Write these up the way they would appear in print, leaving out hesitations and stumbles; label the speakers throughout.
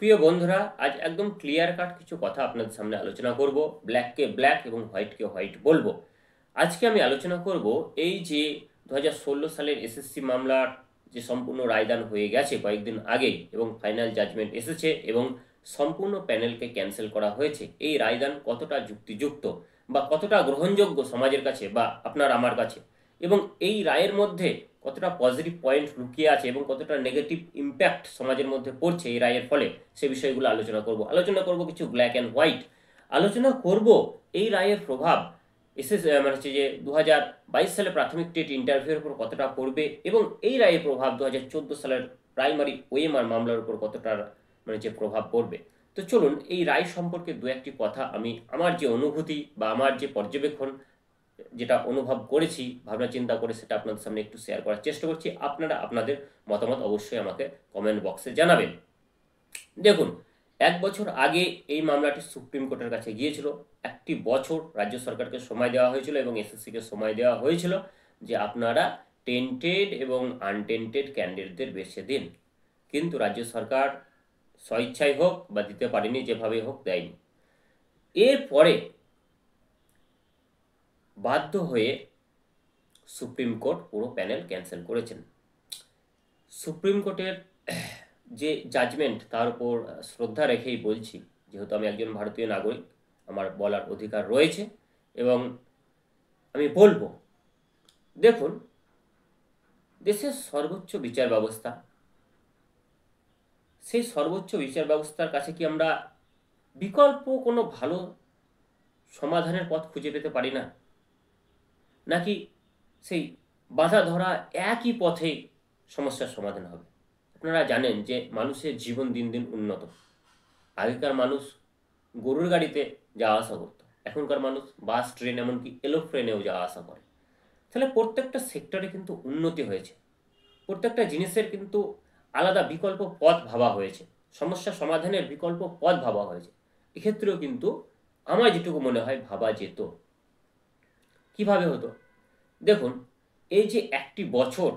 Speaker 1: প্রিয় বন্ধুরা, আজ একদম ক্লিয়ার কাট কিছু কথা আপনাদের সামনে আলোচনা করব। ব্ল্যাককে ব্ল্যাক এবং হোয়াইটকে হোয়াইট বলবো। আজকে আমি আলোচনা করব এই যে 2016 সালের এসএসসি মামলার যে সম্পূর্ণ রায়দান হয়ে গেছে কয়েকদিন আগেই এবং ফাইনাল জাজমেন্ট এসেছে এবং সম্পূর্ণ প্যানেলকে ক্যান্সেল করা হয়েছে। এই রায়দান কতটা যুক্তিযুক্ত বা কতটা গ্রহণযোগ্য সমাজের কাছে বা আপনার আমার কাছে, এবং এই রায়ের মধ্যে কতটা পজিটিভ পয়েন্ট লুকিয়ে আছে এবং কতটা নেগেটিভ ইম্প্যাক্ট সমাজের মধ্যে পড়ছে এই রায়ের ফলে, সে বিষয়গুলো আলোচনা করব কিছু ব্ল্যাক অ্যান্ড হোয়াইট। আলোচনা করব এই রায়ের প্রভাব মানে হচ্ছে যে 2022 সালে প্রাথমিক টেট ইন্টারভিউর উপর কতটা পড়বে এবং এই রায়ের প্রভাব 2014 সালের প্রাইমারি ওএমআর মামলার উপর কতটা মানে যে প্রভাব পড়বে। তো চলুন এই রায় সম্পর্কে দু একটি কথা আমি আমার যে অনুভূতি বা আমার যে পর্যবেক্ষণ, যেটা অনুভব করেছি, ভাবনা চিন্তা করে সেটা আপনাদের সামনে একটু শেয়ার করার চেষ্টা করছি। আপনারা আপনাদের মতামত অবশ্যই আমাকে কমেন্ট বক্সে জানাবেন। দেখুন, 1 বছর আগে এই মামলাটি সুপ্রিম কোর্টের কাছে গিয়েছিল। 1 বছর রাজ্য সরকারকে সময় দেওয়া হয়েছিল এবং এসএসসিকে সময় দেওয়া হয়েছিল যে আপনারা টেন্টেড এবং আনটেন্টেড ক্যান্ডিডেটদের বেছে দিন, কিন্তু রাজ্য সরকার স্বইচ্ছাই হোক বা দিতে পারেনি, যেভাবে হোক দেয়নি। এরপরে বাধ্য হয়ে সুপ্রিম কোর্ট পুরো প্যানেল ক্যান্সেল করেছেন। সুপ্রিম কোর্টের যে জাজমেন্ট তার উপর শ্রদ্ধা রেখেই বলছি, যেহেতু আমি একজন ভারতীয় নাগরিক, আমার বলার অধিকার রয়েছে এবং আমি বলবো। দেখুন, দেশের সর্বোচ্চ বিচার ব্যবস্থা, সেই সর্বোচ্চ বিচার ব্যবস্থার কাছে কি আমরা বিকল্প কোনো ভালো সমাধানের পথ খুঁজে পেতে পারি না? নাকি সেই বাঁধা ধরা একই পথে সমস্যার সমাধান হবে? আপনারা জানেন যে মানুষের জীবন দিন দিন উন্নত। আগেকার মানুষ গরুর গাড়িতে যাওয়া আসা করত, এখনকার মানুষ বাস, ট্রেন, এমনকি এরোপ্লেনেও যাওয়া আসা করে। তাহলে প্রত্যেকটা সেক্টরে কিন্তু উন্নতি হয়েছে, প্রত্যেকটা জিনিসের কিন্তু আলাদা বিকল্প পথ ভাবা হয়েছে, সমস্যা সমাধানের বিকল্প পথ ভাবা হয়েছে। এক্ষেত্রেও কিন্তু আমার যেটুকু মনে হয় ভাবা যেত। কিভাবে হতো? দেখুন, এই যে 1 বছর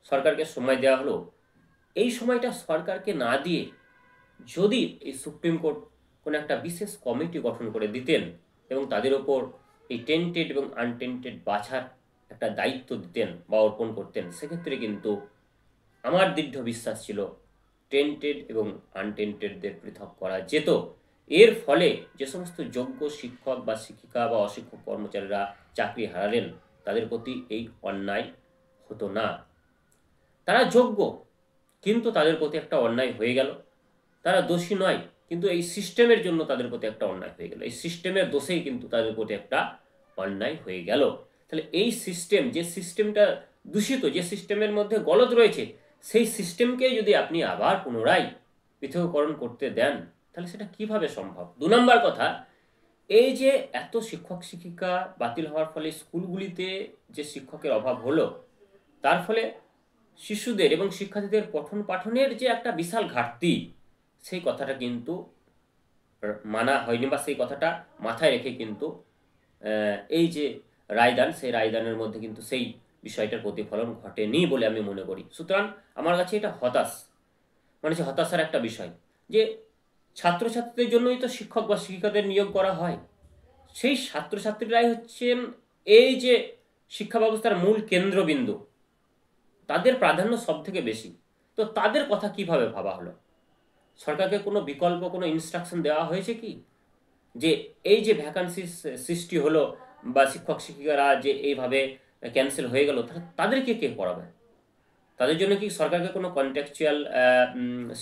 Speaker 1: সরকারকে সময় দেওয়া হলো, এই সময়টা সরকারকে না দিয়ে যদি এই সুপ্রিম কোর্ট কোনো একটা বিশেষ কমিটি গঠন করে দিতেন এবং তাদের ওপর এই টেন্টেড এবং আনটেন্টেড বাছার একটা দায়িত্ব দিতেন বা অর্পণ করতেন, সেক্ষেত্রে কিন্তু আমার দৃঢ় বিশ্বাস ছিল টেন্টেড এবং আনটেন্টেডদের পৃথক করা যেত। এর ফলে যে সমস্ত যোগ্য শিক্ষক বা শিক্ষিকা বা অশিক্ষক কর্মচারীরা চাকরি হারালেন, তাদের প্রতি এই অন্যায় হতো না। তারা যোগ্য, কিন্তু তাদের প্রতি একটা অন্যায় হয়ে গেল। তারা দোষী নয়, কিন্তু এই সিস্টেমের জন্য তাদের প্রতি একটা অন্যায় হয়ে গেল। এই সিস্টেমের দোষেই কিন্তু তাদের প্রতি একটা অন্যায় হয়ে গেল। তাহলে এই সিস্টেম, যে সিস্টেমটা দূষিত, যে সিস্টেমের মধ্যে গলদ রয়েছে, সেই সিস্টেমকে যদি আপনি আবার পুনরায় পৃথকীকরণ করতে দেন, তাহলে সেটা কিভাবে সম্ভব? 2 নম্বর কথা, এই যে এত শিক্ষক শিক্ষিকা বাতিল হওয়ার ফলে স্কুলগুলিতে যে শিক্ষকের অভাব হলো, তার ফলে শিশুদের এবং শিক্ষার্থীদের পঠন পাঠনের যে একটা বিশাল ঘাটতি, সেই কথাটা কিন্তু মানা হয়নি বা সেই কথাটা মাথায় রেখে কিন্তু এই যে রায়দান, সেই রায়দানের মধ্যে কিন্তু সেই বিষয়টার প্রতিফলন ঘটেনি বলে আমি মনে করি। সুতরাং আমার কাছে এটা মানে যে হতাশার একটা বিষয়, যে ছাত্রছাত্রীদের জন্যই তো শিক্ষক বা শিক্ষিকাদের নিয়োগ করা হয়। সেই ছাত্রছাত্রীরাই হচ্ছেন এই যে শিক্ষা ব্যবস্থার মূল কেন্দ্রবিন্দু, তাদের প্রাধান্য সব থেকে বেশি। তো তাদের কথা কিভাবে ভাবা হলো? সরকারকে কোনো বিকল্প কোনো ইনস্ট্রাকশন দেওয়া হয়েছে কি, যে এই যে ভ্যাকান্সি সৃষ্টি হলো বা শিক্ষক শিক্ষিকারা যে এইভাবে ক্যান্সেল হয়ে গেল, তাদেরকে কে পড়াবে? তাদের জন্য কি সরকারকে কোনো কন্ট্রাকচুয়াল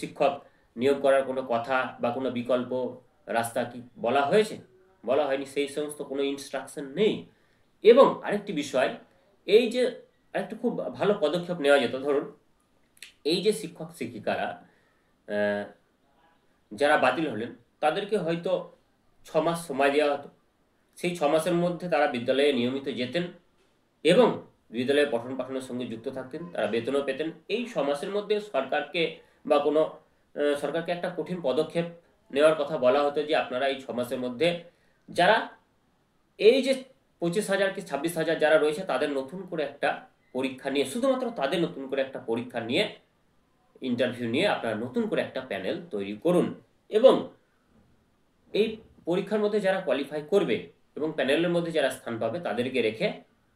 Speaker 1: শিক্ষক নিয়োগ করার কোনো কথা বা কোনো বিকল্প রাস্তা কি বলা হয়েছে? বলা হয়নি, সেই সমস্ত কোনো ইনস্ট্রাকশন নেই। এবং আরেকটি বিষয়, এই যে আরেকটা খুব ভালো পদক্ষেপ নেওয়া যেত। ধরুন, এই যে শিক্ষক শিক্ষিকারা যারা বাতিল হলেন, তাদেরকে হয়তো 6 মাস সময় দেওয়া হতো। সেই 6 মাসের মধ্যে তারা বিদ্যালয়ে নিয়মিত যেতেন এবং বিদ্যালয়ে পঠন পাঠনের সঙ্গে যুক্ত থাকতেন, তারা বেতনও পেতেন। এই 6 মাসের মধ্যে সরকারকে বা কোনো সরকারকে একটা কঠিন পদক্ষেপ নেওয়ার কথা বলা হতো, যে আপনারা এই 6 মাসের মধ্যে যারা এই যে 25,000 কি 26,000 যারা রয়েছে, তাদের নতুন করে একটা পরীক্ষা নিয়ে, শুধুমাত্র তাদের নতুন করে একটা পরীক্ষা নিয়ে ইন্টারভিউ নিয়ে আপনারা নতুন করে একটা প্যানেল তৈরি করুন এবং এই পরীক্ষার মধ্যে যারা কোয়ালিফাই করবে এবং প্যানেলের মধ্যে যারা স্থান পাবে তাদেরকে রেখে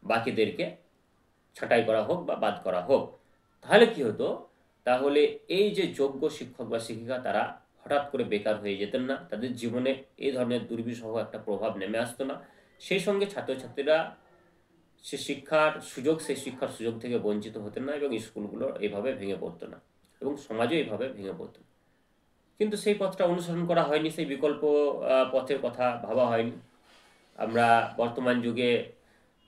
Speaker 1: বাকিদেরকে ছাঁটাই করা হোক বা বাদ করা হোক। তাহলে কি হতো, তাহলে এই যে যোগ্য শিক্ষক বা শিক্ষিকা তারা হঠাৎ করে বেকার হয়ে যেতেন না, তাদের জীবনে এই ধরনের দুর্বিষহ একটা প্রভাব নেমে আসতো না। সেই সঙ্গে ছাত্রছাত্রীরা সেই শিক্ষার সুযোগ থেকে বঞ্চিত হতেন না এবং স্কুলগুলো এইভাবে ভেঙে পড়তো না এবং সমাজও এইভাবে ভেঙে পড়তো। কিন্তু সেই পথটা অনুসরণ করা হয়নি, সেই বিকল্প পথের কথা ভাবা হয়নি। আমরা বর্তমান যুগে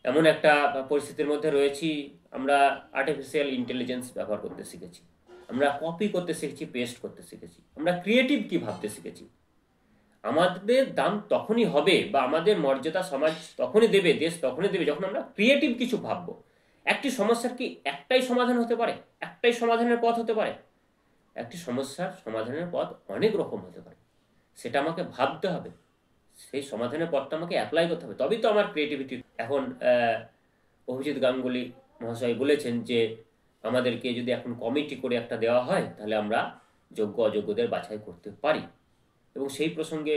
Speaker 1: এমন একটা পরিস্থিতির মধ্যে রয়েছি, আমরা আর্টিফিশিয়াল ইন্টেলিজেন্স ব্যবহার করতে শিখেছি, আমরা কপি করতে শিখেছি, পেস্ট করতে শিখেছি, আমরা ক্রিয়েটিভ কি ভাবতে শিখেছি। আমাদের দাম তখনই হবে বা আমাদের মর্যাদা সমাজ তখনই দেবে, দেশ তখনই দেবে যখন আমরা ক্রিয়েটিভ কিছু ভাববো। একটি সমস্যার কি একটাই সমাধান হতে পারে? একটাই সমাধানের পথ হতে পারে? একটি সমস্যার সমাধানের পথ অনেক রকম হতে পারে, সেটা আমাকে ভাবতে হবে, সেই সমাধানের পথটা আমাকে অ্যাপ্লাই করতে হবে, তবেই তো আমার ক্রিয়েটিভিটি। এখন অভিজিৎ গাঙ্গুলি মহাশয় বলেছেন যে আমাদেরকে যদি এখন কমিটি করে একটা দেওয়া হয় তাহলে আমরা যোগ্য অযোগ্যদের বাছাই করতে পারি। এবং সেই প্রসঙ্গে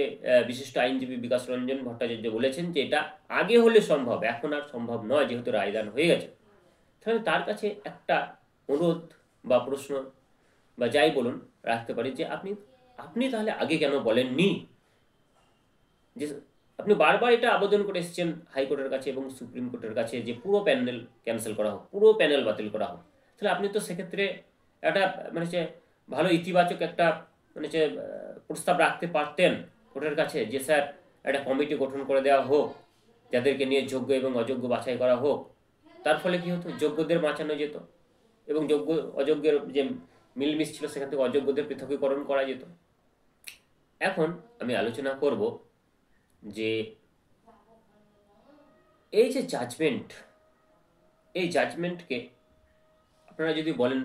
Speaker 1: বিশিষ্ট আইনজীবী বিকাশ রঞ্জন ভট্টাচার্য বলেছেন যে এটা আগে হলে সম্ভব, এখন আর সম্ভব নয়, যেহেতু রায়দান হয়ে গেছে। তাহলে তার কাছে একটা অনুরোধ বা প্রশ্ন বা যাই বলুন রাখতে পারি যে আপনি তাহলে আগে কেন বলেননি? যে আপনি বারবার এটা আবেদন করে এসেছেন হাইকোর্টের কাছে এবং সুপ্রিম কোর্টের কাছে যে পুরো প্যানেল ক্যান্সেল করা হোক, পুরো প্যানেল বাতিল করা হোক। তাহলে আপনি তো সেক্ষেত্রে একটা মানে যে ভালো ইতিবাচক একটা মানে যে প্রস্তাব রাখতে পারতেন কোর্টের কাছে যে স্যার একটা কমিটি গঠন করে দেওয়া হোক, যাদেরকে নিয়ে যোগ্য এবং অযোগ্য বাছাই করা হোক। তার ফলে কি হতো, যোগ্যদের বাঁচানো যেত এবং যোগ্য অযোগ্যের যে মিলমিশ ছিল সেখান থেকে অযোগ্যদের পৃথকীকরণ করা যেত। এখন আমি আলোচনা করব যে এই যে জাজমেন্ট, এই জাজমেন্টকে আপনারা যদি বলেন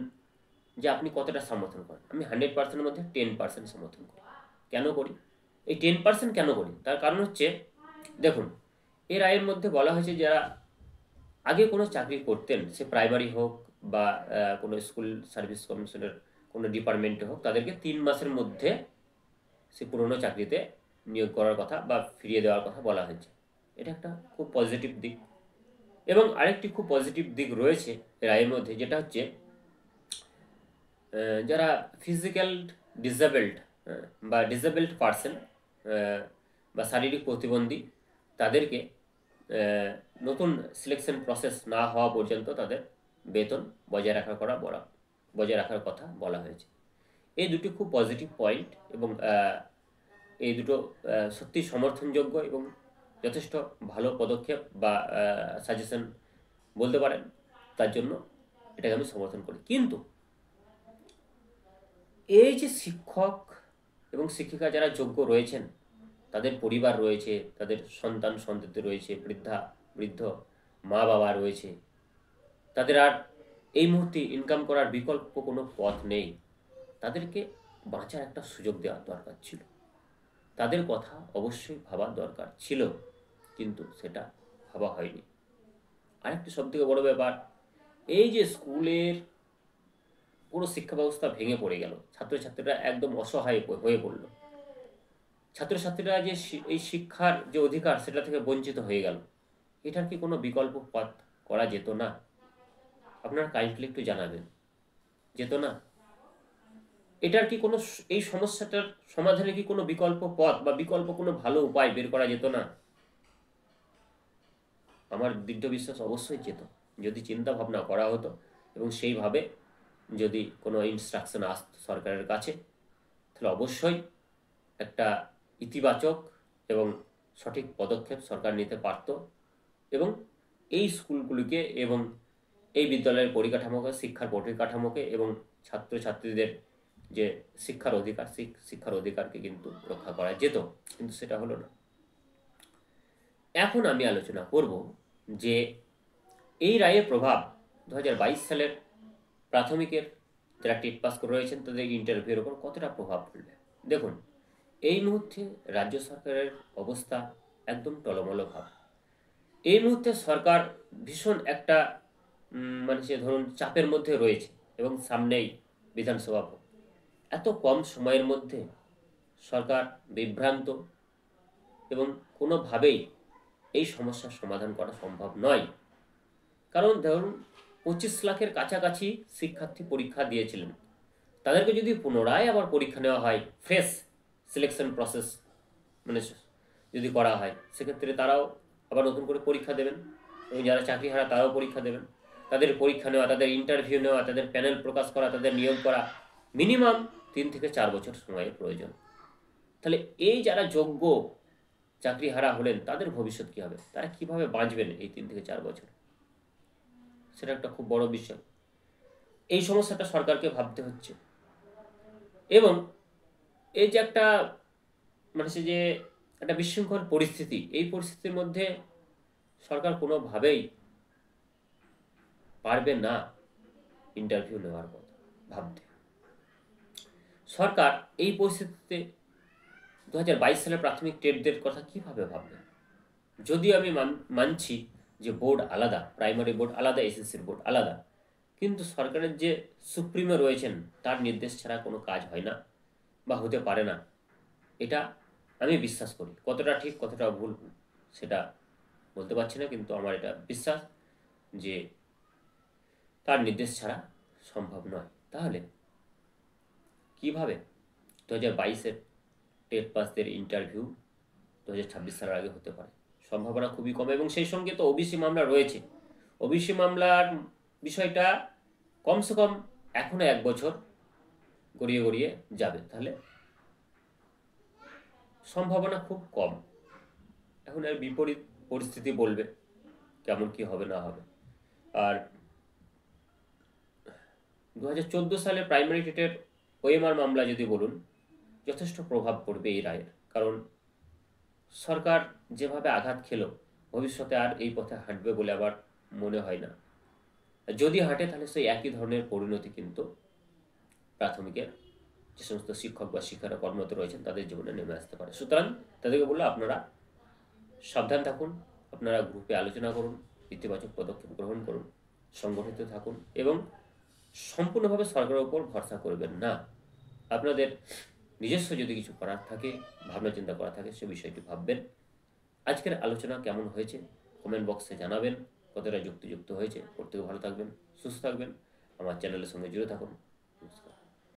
Speaker 1: যে আপনি কতটা সমর্থন করেন, আমি 100%-এর মধ্যে 10% সমর্থন করি। কেন করি? এই 10% কেন করি তার কারণ হচ্ছে, দেখুন এই রায়ের মধ্যে বলা হয়েছে যারা আগে কোনো চাকরি করতেন, সে প্রাইমারি হোক বা কোনো স্কুল সার্ভিস কমিশনের কোনো ডিপার্টমেন্টে হোক, তাদেরকে 3 মাসের মধ্যে সে পুরনো চাকরিতে নিয়োগ করার কথা বা ফিরিয়ে দেওয়ার কথা বলা হয়েছে। এটা একটা খুব পজিটিভ দিক। এবং আরেকটি খুব পজিটিভ দিক রয়েছে রায়ের মধ্যে, যেটা হচ্ছে যারা ফিজিক্যাল ডিসেবলড বা ডিসেবলড পার্সন বা শারীরিক প্রতিবন্ধী, তাদেরকে নতুন সিলেকশন প্রসেস না হওয়া পর্যন্ত তাদের বেতন বজায় রাখার কথা বলা হয়েছে। এই দুটি খুব পজিটিভ পয়েন্ট এবং এই দুটো সত্যি সমর্থনযোগ্য এবং যথেষ্ট ভালো পদক্ষেপ বা সাজেশন বলতে পারেন। তার জন্য এটাকে আমি সমর্থন করি। কিন্তু এই যে শিক্ষক এবং শিক্ষিকা যারা যোগ্য রয়েছেন, তাদের পরিবার রয়েছে, তাদের সন্তান সন্ততি রয়েছে, বৃদ্ধ মা বাবা রয়েছে, তাদের আর এই মুহূর্তে ইনকাম করার বিকল্প কোনো পথ নেই। তাদেরকে বাঁচার একটা সুযোগ দেওয়া দরকার ছিল, তাদের কথা অবশ্যই ভাবা দরকার ছিল, কিন্তু সেটা ভাবা হয়নি। আরেকটি সবথেকে বড় ব্যাপার, এই যে স্কুলের পুরো শিক্ষা ব্যবস্থা ভেঙে পড়ে গেল, ছাত্রছাত্রীরা একদম অসহায় হয়ে পড়ল, ছাত্রছাত্রীরা যে এই শিক্ষার যে অধিকার সেটা থেকে বঞ্চিত হয়ে গেল। এটার কি কোনো বিকল্প পথ করা যেত না? আপনারা কাইন্ডলি একটু জানাবেন, যেত না? এটার কি কোনো এই সমস্যাটার সমাধানে কি কোনো বিকল্প পথ বা বিকল্প কোনো ভালো উপায় বের করা যেত না? আমার দৃঢ় বিশ্বাস অবশ্যই যেত, যদি চিন্তা ভাবনা করা হতো এবং সেইভাবে যদি কোনো ইনস্ট্রাকশন আসতো সরকারের কাছে, তাহলে অবশ্যই একটা ইতিবাচক এবং সঠিক পদক্ষেপ সরকার নিতে পারত এবং এই স্কুলগুলিকে এবং এই বিদ্যালয়ের পরিকাঠামোকে, শিক্ষার পরিকাঠামোকে এবং ছাত্রছাত্রীদের যে শিক্ষার অধিকারকে কিন্তু রক্ষা করা যেত, কিন্তু সেটা হলো না। এখন আমি আলোচনা করব যে এই রায়ের প্রভাব 2022 সালের প্রাথমিকের যারা টেট পাস করে রয়েছেন তাদের ইন্টারভিউর ওপর কতটা প্রভাব ফেলবে। দেখুন, এই মুহূর্তে রাজ্য সরকারের অবস্থা একদম টলমলো ভাব। এই মুহূর্তে সরকার ভীষণ একটা মানে যে ধরুন চাপের মধ্যে রয়েছে এবং সামনেই বিধানসভা ভোট, এত কম সময়ের মধ্যে সরকার বিভ্রান্ত এবং কোনোভাবেই এই সমস্যার সমাধান করা সম্ভব নয়। কারণ ধরুন 25 লাখের কাছাকাছি শিক্ষার্থী পরীক্ষা দিয়েছিলেন, তাদেরকে যদি পুনরায় আবার পরীক্ষা নেওয়া হয়, ফ্রেশ সিলেকশন প্রসেস মানে যদি করা হয়, সেক্ষেত্রে তারাও আবার নতুন করে পরীক্ষা দেবেন এবং যারা চাকরিহারা তারাও পরীক্ষা দেবেন। তাদের পরীক্ষা নেওয়া, তাদের ইন্টারভিউ নেওয়া, তাদের প্যানেল প্রকাশ করা, তাদের নিয়োগ করা মিনিমাম 3 থেকে 4 বছর সময়ের প্রয়োজন। তাহলে এই যারা যোগ্য চাকরিহারা হলেন তাদের ভবিষ্যৎ কী হবে, তারা কিভাবে বাঁচবেন এই 3 থেকে 4 বছর, সেটা একটা খুব বড় বিষয়। এই সমস্যাটা সরকারকে ভাবতে হচ্ছে। এবং এই যে একটা মানে সে যে একটা বিশৃঙ্খল পরিস্থিতি, এই পরিস্থিতির মধ্যে সরকার কোনোভাবেই পারবে না ইন্টারভিউ নেওয়ার কথা ভাবতে। সরকার এই পরিস্থিতিতে 2022 সালের প্রাথমিক টেটদের কথা কিভাবে ভাববে? যদিও আমি মানছি যে বোর্ড আলাদা, প্রাইমারি বোর্ড আলাদা, এসএসসির বোর্ড আলাদা, কিন্তু সরকারের যে সুপ্রিমো রয়েছেন তার নির্দেশ ছাড়া কোনো কাজ হয় না বা হতে পারে না, এটা আমি বিশ্বাস করি। কতটা ঠিক কতটা ভুল সেটা বলতে পারছি না, কিন্তু আমার এটা বিশ্বাস যে তার নির্দেশ ছাড়া সম্ভব নয়। তাহলে কিভাবে 2022-এর টেট পাসদের ইন্টারভিউ 2026 সালের আগে হতে পারে? সম্ভাবনা খুবই কম। এবং সেই সঙ্গে তো ওবিসি মামলা রয়েছে। ওবিসি মামলার বিষয়টা কমসে কম এখনো 1 বছর গড়িয়ে গড়িয়ে যাবে। তাহলে সম্ভাবনা খুব কম। এখন এর বিপরীত পরিস্থিতি বলবে কেমন কি হবে না হবে। আর 2014 সালে প্রাইমারি টেটের ওএমআর মামলা যদি বলুন, যথেষ্ট প্রভাব পড়বে এই রায়ের। কারণ সরকার যেভাবে আঘাত খেলো, ভবিষ্যতে আর এই পথে হাঁটবে বলে আবার মনে হয় না। যদি হাঁটে তাহলে সেই একই ধরনের পরিণতি কিন্তু প্রাথমিকের যে সমস্ত শিক্ষক বা শিক্ষারা কর্মরত রয়েছেন তাদের জীবনে নেমে আসতে পারে। সুতরাং তাদেরকে বললো আপনারা সাবধান থাকুন, আপনারা গ্রুপে আলোচনা করুন, ইতিবাচক পদক্ষেপ গ্রহণ করুন, সংগঠিত থাকুন এবং সম্পূর্ণভাবে সরকারের উপর ভরসা করবেন না। আপনাদের নিজস্ব যদি কিছু করার থাকে, ভাবনা চিন্তা করা থাকে, সে বিষয়টি ভাববেন। আজকের আলোচনা কেমন হয়েছে কমেন্ট বক্সে জানাবেন, কতটা যুক্তিযুক্ত হয়েছে। প্রত্যেকে ভালো থাকবেন, সুস্থ থাকবেন, আমার চ্যানেলের সঙ্গে জুড়ে থাকুন।